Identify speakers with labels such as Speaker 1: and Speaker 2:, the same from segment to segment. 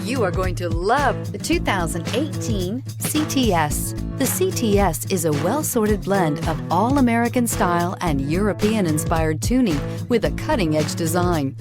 Speaker 1: You are going to love the 2018 CTS. The CTS is a well-sorted blend of all-American style and European-inspired tuning with a cutting-edge design.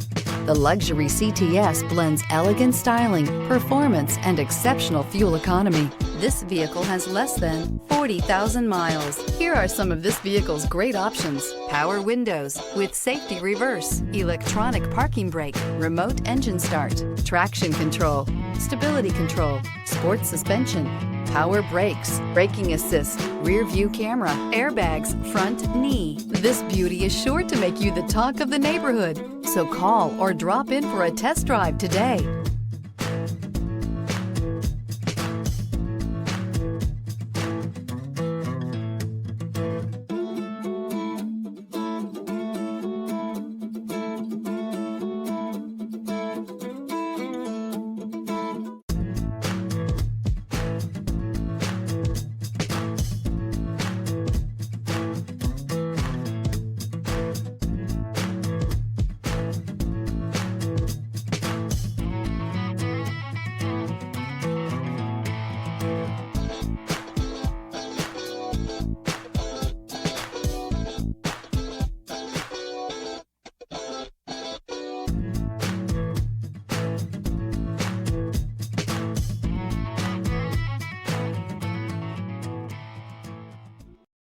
Speaker 1: The luxury CTS blends elegant styling, performance, and exceptional fuel economy. This vehicle has less than 40,000 miles. Here are some of this vehicle's great options: power windows with safety reverse, electronic parking brake, remote engine start, traction control, stability control, sports suspension, power brakes, braking assist, rear view camera, airbags, front knee. This beauty is sure to make you the talk of the neighborhood. So call or drop in for a test drive today.